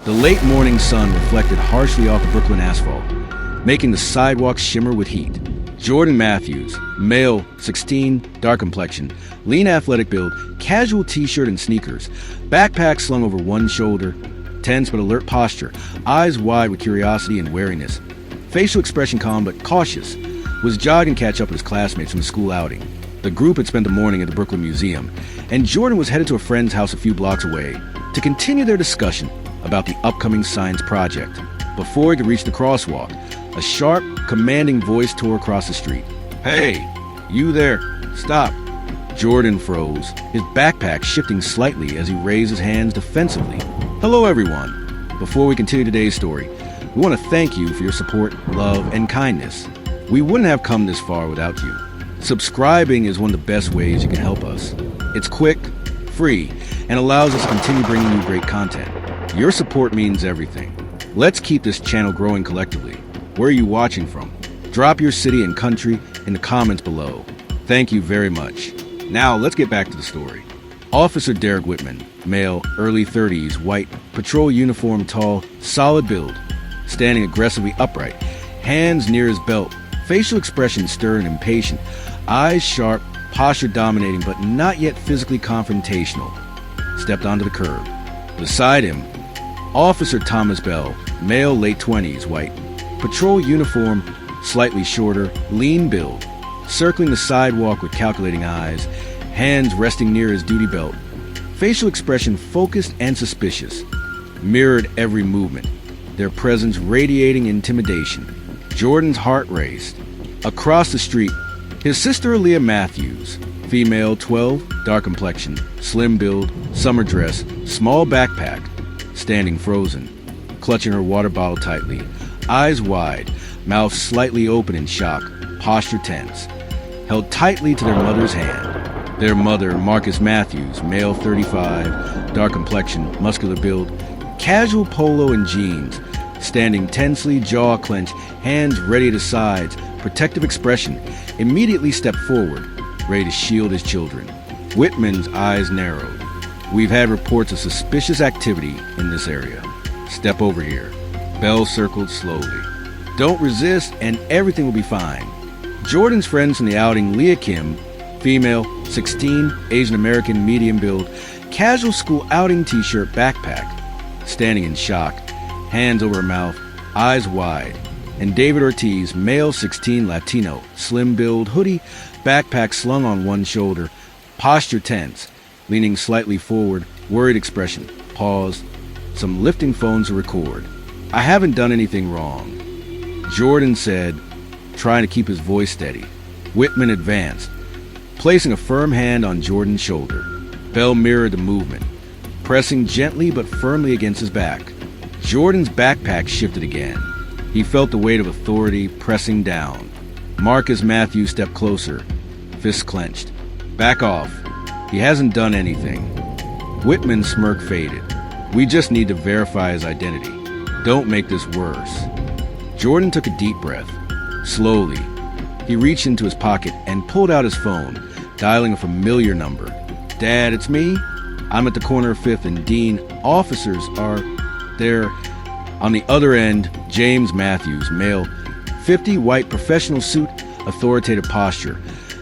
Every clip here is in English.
The late morning sun reflected harshly off the Brooklyn asphalt, making the sidewalks shimmer with heat. Jordan Matthews, male, 16, dark complexion, lean athletic build, casual t-shirt and sneakers, backpack slung over one shoulder, tense but alert posture, eyes wide with curiosity and wariness. Facial expression calm but cautious, was jogging to catch up with his classmates from the school outing. The group had spent the morning at the Brooklyn Museum, and Jordan was headed to a friend's house a few blocks away to continue their discussion about the upcoming science project. Before he could reach the crosswalk, a sharp, commanding voice tore across the street. "Hey, you there, stop." Jordan froze, his backpack shifting slightly as he raised his hands defensively. "Hello, everyone. Before we continue today's story, we want to thank you for your support, love, and kindness. We wouldn't have come this far without you. Subscribing is one of the best ways you can help us. It's quick, free, and allows us to continue bringing you great content. Your support means everything. Let's keep this channel growing collectively. Where are you watching from? Drop your city and country in the comments below. Thank you very much. Now let's get back to the story. Officer Derek Whitman, male, early 30s, white, patrol uniform, tall, solid build, standing aggressively upright, hands near his belt, facial expression stern and impatient, eyes sharp, posture dominating but not yet physically confrontational, stepped onto the curb. Beside him, Officer Thomas Bell, male, late 20s, white, patrol uniform, slightly shorter, lean build, circling the sidewalk with calculating eyes, hands resting near his duty belt, facial expression focused and suspicious, mirrored every movement, their presence radiating intimidation. Jordan's heart raced. Across the street, his sister Aaliyah Matthews, female, 12, dark complexion, slim build, summer dress, small backpack, standing frozen, clutching her water bottle tightly, eyes wide, mouth slightly open in shock, posture tense, held tightly to their mother's hand. Their mother, Marcus Matthews, male, 35, dark complexion, muscular build, casual polo and jeans, standing tensely, jaw clenched, hands ready at his sides, protective expression, immediately stepped forward, ready to shield his children. Whitman's eyes narrowed. "We've had reports of suspicious activity in this area. Step over here." Bell circled slowly. "Don't resist and everything will be fine." Jordan's friends from the outing, Leah Kim, female, 16, Asian American, medium build, casual school outing t-shirt, backpack, standing in shock, hands over her mouth, eyes wide, and David Ortiz, male, 16, Latino, slim build, hoodie, backpack slung on one shoulder, posture tense, leaning slightly forward, worried expression, pause, some lifting phones to record. "I haven't done anything wrong," Jordan said, trying to keep his voice steady. Whitman advanced, placing a firm hand on Jordan's shoulder. Bell mirrored the movement, pressing gently but firmly against his back. Jordan's backpack shifted again. He felt the weight of authority pressing down. Marcus Matthews stepped closer, fists clenched. "Back off. He hasn't done anything." Whitman's smirk faded. "We just need to verify his identity. Don't make this worse." Jordan took a deep breath. Slowly, he reached into his pocket and pulled out his phone, dialing a familiar number. "Dad, it's me. I'm at the corner of 5th and Dean. Officers are there." On the other end, James Matthews, male, 50, white, professional suit, authoritative posture,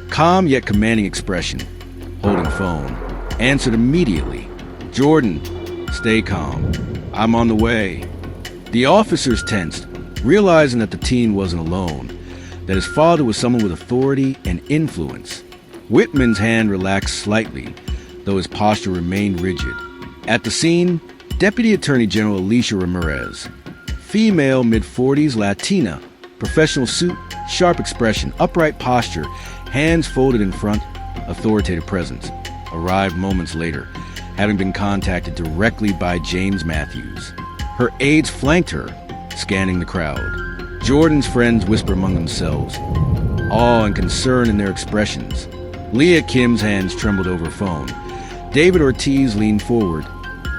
calm yet commanding expression, holding phone, answered immediately. "Jordan, stay calm. I'm on the way." The officers tensed, realizing that the teen wasn't alone, that his father was someone with authority and influence. Whitman's hand relaxed slightly, though his posture remained rigid. At the scene, Deputy Attorney General Alicia Ramirez, female, mid-40s, Latina, professional suit, sharp expression, upright posture, hands folded in front, authoritative presence, arrived moments later, having been contacted directly by James Matthews. Her aides flanked her, scanning the crowd. Jordan's friends whisper among themselves, awe and concern in their expressions. Leah Kim's hands trembled over her phone. David Ortiz leaned forward,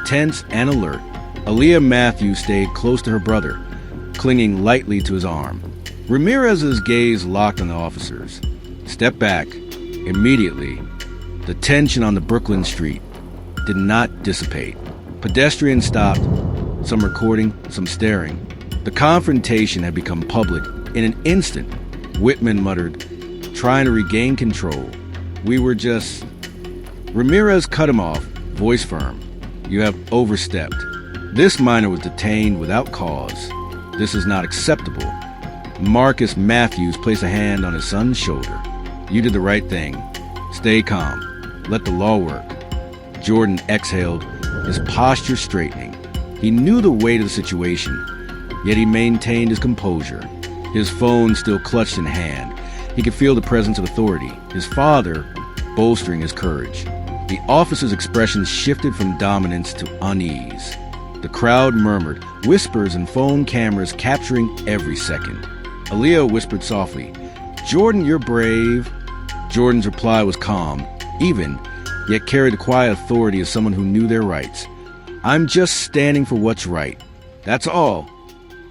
tense and alert. Aaliyah Matthews stayed close to her brother, clinging lightly to his arm. Ramirez's gaze locked on the officers. Step back. Immediately, the tension on the Brooklyn street did not dissipate. Pedestrians stopped, some recording, some staring. The confrontation had become public. In an instant, Whitman muttered, trying to regain control. Ramirez cut him off, voice firm. You have overstepped. This minor was detained without cause. This is not acceptable. Marcus Matthews placed a hand on his son's shoulder. You did the right thing. Stay calm. Let the law work. Jordan exhaled, his posture straightening. He knew the weight of the situation, yet he maintained his composure. His phone still clutched in hand. He could feel the presence of authority, his father bolstering his courage. The officer's expression shifted from dominance to unease. The crowd murmured, whispers and phone cameras capturing every second. Aaliyah whispered softly, Jordan, you're brave. Jordan's reply was calm, even, yet carried the quiet authority of someone who knew their rights. I'm just standing for what's right. That's all.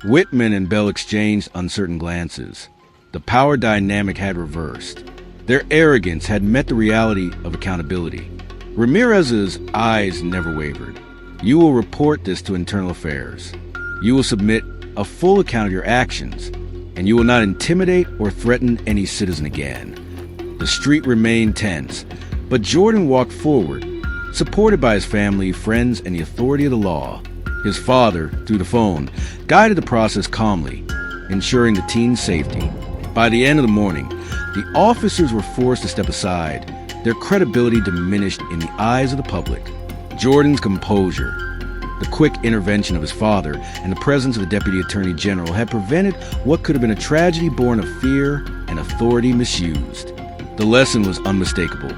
Whitman and Bell exchanged uncertain glances. The power dynamic had reversed. Their arrogance had met the reality of accountability. Ramirez's eyes never wavered. You will report this to Internal Affairs. You will submit a full account of your actions, and you will not intimidate or threaten any citizen again. The street remained tense, but Jordan walked forward, supported by his family, friends, and the authority of the law. His father, through the phone, guided the process calmly, ensuring the teen's safety. By the end of the morning, the officers were forced to step aside, their credibility diminished in the eyes of the public. Jordan's composure, the quick intervention of his father, and the presence of the Deputy Attorney General had prevented what could have been a tragedy born of fear and authority misused. The lesson was unmistakable.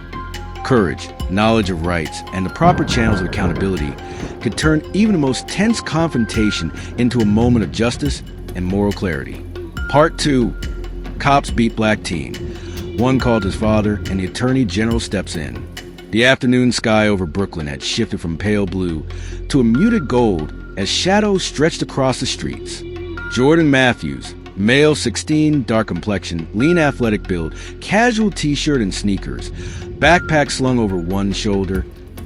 Courage, knowledge of rights, and the proper channels of accountability could turn even the most tense confrontation into a moment of justice and moral clarity. Part 2. Cops beat black teen. One called his father, and the Attorney General steps in. The afternoon sky over Brooklyn had shifted from pale blue to a muted gold as shadows stretched across the streets. Jordan Matthews, male 16, dark complexion, lean athletic build, casual t-shirt and sneakers, backpack slung over one shoulder,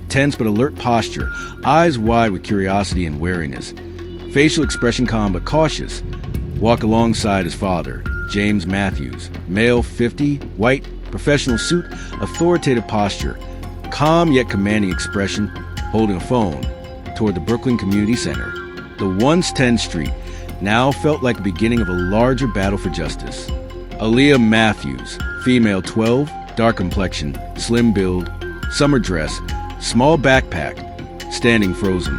tense but alert posture, eyes wide with curiosity and wariness, facial expression calm but cautious, walked alongside his father, James Matthews, male 50, white, professional suit, authoritative posture, calm yet commanding expression, holding a phone toward the Brooklyn Community Center. The once 10th Street now felt like the beginning of a larger battle for justice. Aaliyah Matthews, female 12, dark complexion, slim build, summer dress, small backpack, standing frozen,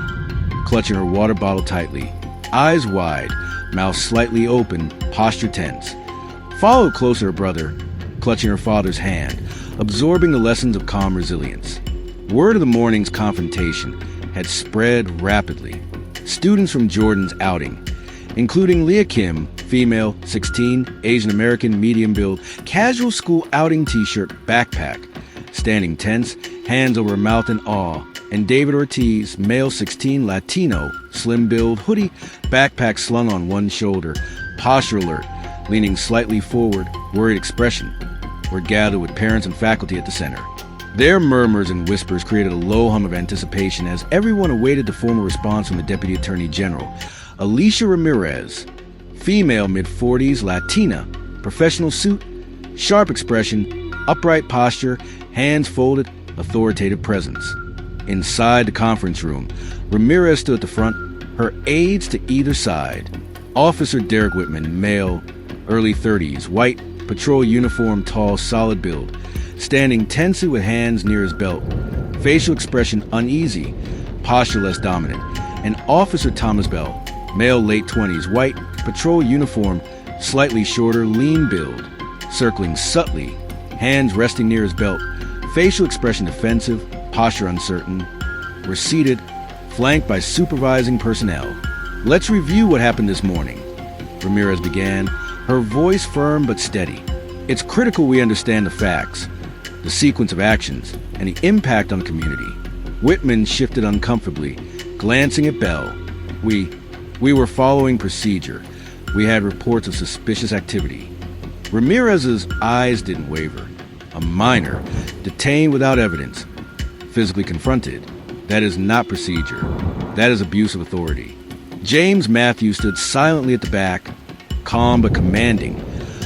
clutching her water bottle tightly, eyes wide, mouth slightly open, posture tense. Followed closer her brother, clutching her father's hand, absorbing the lessons of calm resilience. Word of the morning's confrontation had spread rapidly. Students from Jordan's outing, including Leah Kim, female, 16, Asian American, medium build, casual school outing t-shirt, backpack, standing tense, hands over her mouth in awe, and David Ortiz, male 16, Latino, slim build, hoodie, backpack slung on one shoulder, posture alert, leaning slightly forward, worried expression, were gathered with parents and faculty at the center. Their murmurs and whispers created a low hum of anticipation as everyone awaited the formal response from the Deputy Attorney General. Alicia Ramirez, female mid-40s, Latina, professional suit, sharp expression, upright posture, hands folded, authoritative presence. Inside the conference room, Ramirez stood at the front, her aides to either side. Officer Derek Whitman, male, early 30s, white, patrol uniform, tall, solid build, standing tensely with hands near his belt, facial expression uneasy, posture less dominant. And Officer Thomas Bell, male late 20s, white, patrol uniform, slightly shorter, lean build, circling subtly, hands resting near his belt, facial expression defensive, posture uncertain, were seated, flanked by supervising personnel. Let's review what happened this morning, Ramirez began, her voice firm but steady. It's critical we understand the facts, the sequence of actions, and the impact on the community. Whitman shifted uncomfortably, glancing at Bell. We were following procedure. We had reports of suspicious activity. Ramirez's eyes didn't waver. A minor, detained without evidence, physically confronted. That is not procedure. That is abuse of authority. James Matthews stood silently at the back, calm but commanding,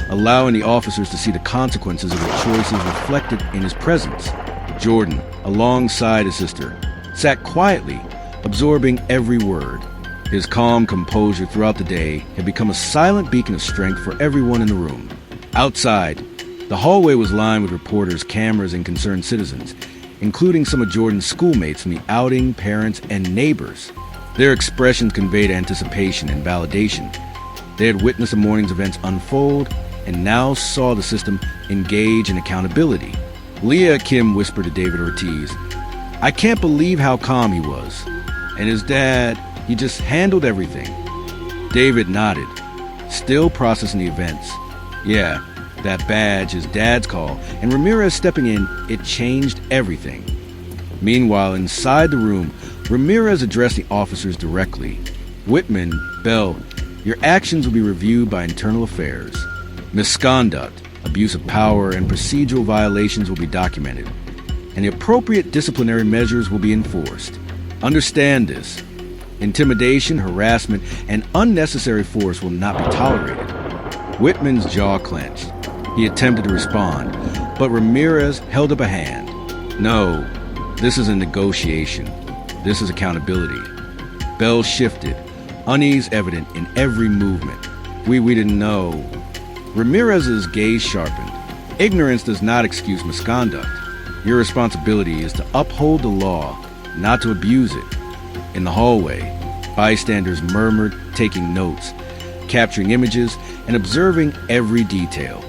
allowing the officers to see the consequences of their choices reflected in his presence. Jordan, alongside his sister, sat quietly, absorbing every word. His calm composure throughout the day had become a silent beacon of strength for everyone in the room. Outside, the hallway was lined with reporters, cameras, and concerned citizens, including some of Jordan's schoolmates from the outing, parents, and neighbors. Their expressions conveyed anticipation and validation. They had witnessed the morning's events unfold and now saw the system engage in accountability. Leah Kim whispered to David Ortiz, "I can't believe how calm he was. And his dad, he just handled everything." David nodded, still processing the events. Yeah, that badge, his dad's call, and Ramirez stepping in, it changed everything. Meanwhile, inside the room, Ramirez addressed the officers directly. "Whitman, Bell, your actions will be reviewed by Internal Affairs. Misconduct, abuse of power, and procedural violations will be documented, and the appropriate disciplinary measures will be enforced. Understand this. Intimidation, harassment, and unnecessary force will not be tolerated." Whitman's jaw clenched. He attempted to respond, but Ramirez held up a hand. "No, this is a negotiation. This is accountability." Bell shifted, unease evident in every movement. We didn't know." Ramirez's gaze sharpened. "Ignorance does not excuse misconduct. Your responsibility is to uphold the law, not to abuse it." In the hallway, bystanders murmured, taking notes, capturing images, and observing every detail.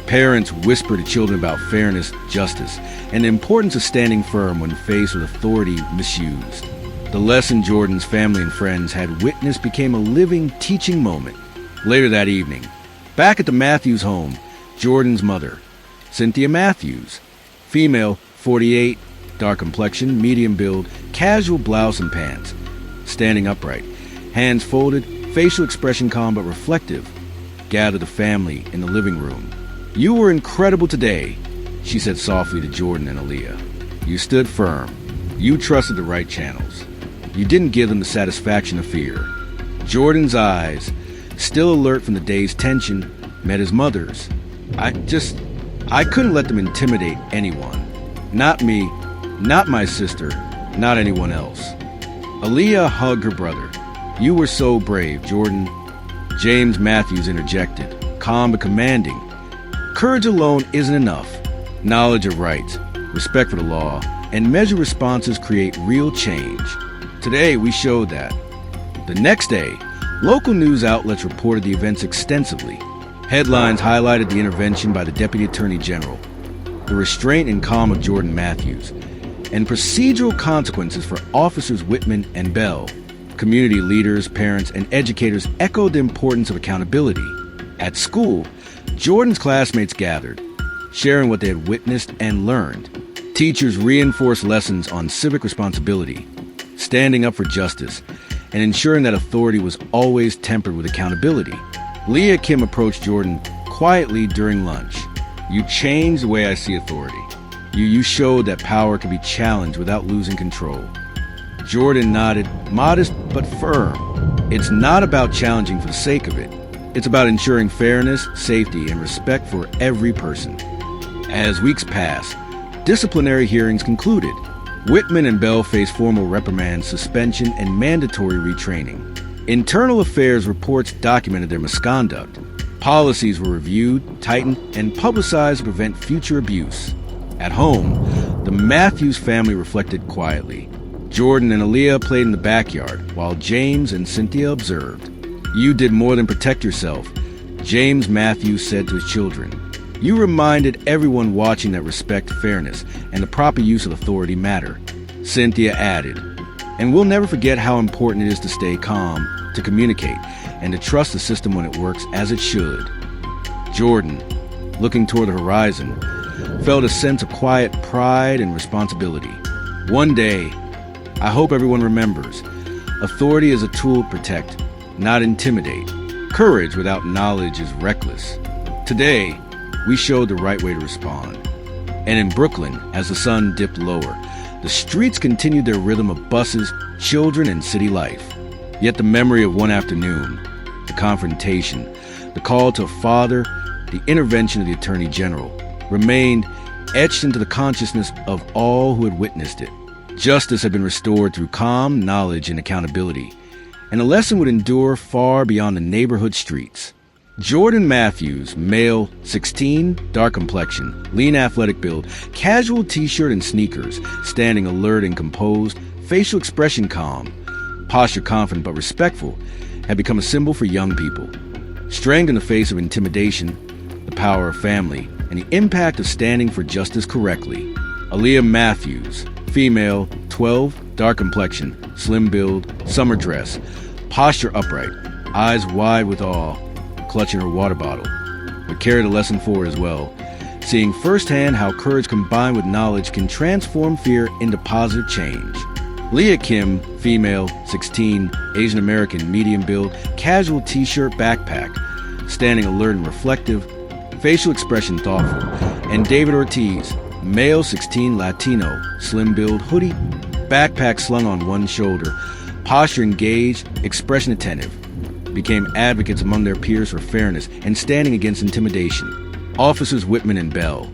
Parents whispered to children about fairness, justice, and the importance of standing firm when faced with authority misused. The lesson Jordan's family and friends had witnessed became a living, teaching moment. Later that evening, back at the Matthews home, Jordan's mother, Cynthia Matthews, female, 48, dark complexion, medium build, casual blouse and pants, standing upright, hands folded, facial expression calm but reflective, gathered the family in the living room. "You were incredible today," she said softly to Jordan and Aaliyah. "You stood firm. You trusted the right channels. You didn't give them the satisfaction of fear." Jordan's eyes, still alert from the day's tension, met his mother's. I couldn't let them intimidate anyone. Not me, not my sister, not anyone else." Aaliyah hugged her brother. "You were so brave, Jordan." James Matthews interjected, calm but commanding. "Courage alone isn't enough. Knowledge of rights, respect for the law, and measured responses create real change. Today, we showed that." The next day, local news outlets reported the events extensively. Headlines highlighted the intervention by the Deputy Attorney General, the restraint and calm of Jordan Matthews, and procedural consequences for Officers Whitman and Bell. Community leaders, parents, and educators echoed the importance of accountability. At school, Jordan's classmates gathered, sharing what they had witnessed and learned. Teachers reinforced lessons on civic responsibility, standing up for justice, and ensuring that authority was always tempered with accountability. Leah Kim approached Jordan quietly during lunch. "You changed the way I see authority. You showed that power can be challenged without losing control." Jordan nodded, modest but firm. "It's not about challenging for the sake of it. It's about ensuring fairness, safety, and respect for every person." As weeks passed, disciplinary hearings concluded. Whitman and Bell faced formal reprimands, suspension, and mandatory retraining. Internal Affairs reports documented their misconduct. Policies were reviewed, tightened, and publicized to prevent future abuse. At home, the Matthews family reflected quietly. Jordan and Aaliyah played in the backyard, while James and Cynthia observed. "You did more than protect yourself," James Matthews said to his children. "You reminded everyone watching that respect, fairness, and the proper use of authority matter." Cynthia added, "And we'll never forget how important it is to stay calm, to communicate, and to trust the system when it works as it should." Jordan, looking toward the horizon, felt a sense of quiet pride and responsibility. One day, I hope everyone remembers, authority is a tool to protect, not intimidate. Courage without knowledge is reckless. Today, we showed the right way to respond. And in Brooklyn, as the sun dipped lower, the streets continued their rhythm of buses, children, and city life. Yet the memory of one afternoon, the confrontation, the call to a father, the intervention of the Attorney General, remained etched into the consciousness of all who had witnessed it. Justice had been restored through calm knowledge and accountability, and the lesson would endure far beyond the neighborhood streets. Jordan Matthews, male, 16, dark complexion, lean athletic build, casual t-shirt and sneakers, standing alert and composed, facial expression calm, posture confident but respectful, had become a symbol for young people. Strength in the face of intimidation, the power of family, and the impact of standing for justice correctly. Aaliyah Matthews, female, 12, dark complexion, slim build, summer dress, posture upright, eyes wide with awe, clutching her water bottle, but carried a lesson forward as well, seeing firsthand how courage combined with knowledge can transform fear into positive change. Leah Kim, female, 16, Asian American, medium build, casual t-shirt, backpack, standing alert and reflective, facial expression thoughtful, and David Ortiz, male, 16, Latino, slim build, hoodie, backpack slung on one shoulder, posture engaged, expression attentive, became advocates among their peers for fairness and standing against intimidation. Officers Whitman and Bell,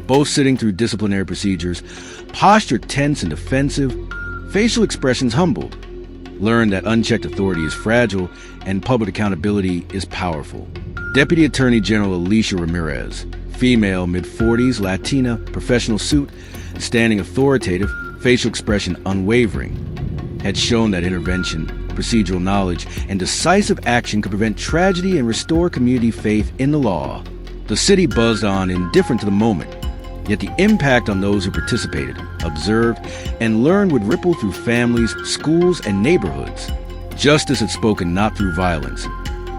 both sitting through disciplinary procedures, posture tense and defensive, facial expressions humbled, learned that unchecked authority is fragile and public accountability is powerful. Deputy Attorney General Alicia Ramirez, female, mid-40s, Latina, professional suit, standing authoritative, facial expression unwavering, had shown that intervention, procedural knowledge, and decisive action could prevent tragedy and restore community faith in the law. The city buzzed on, indifferent to the moment, yet the impact on those who participated, observed, and learned would ripple through families, schools, and neighborhoods. Justice had spoken not through violence,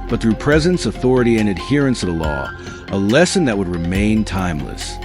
but through presence, authority, and adherence to the law, a lesson that would remain timeless.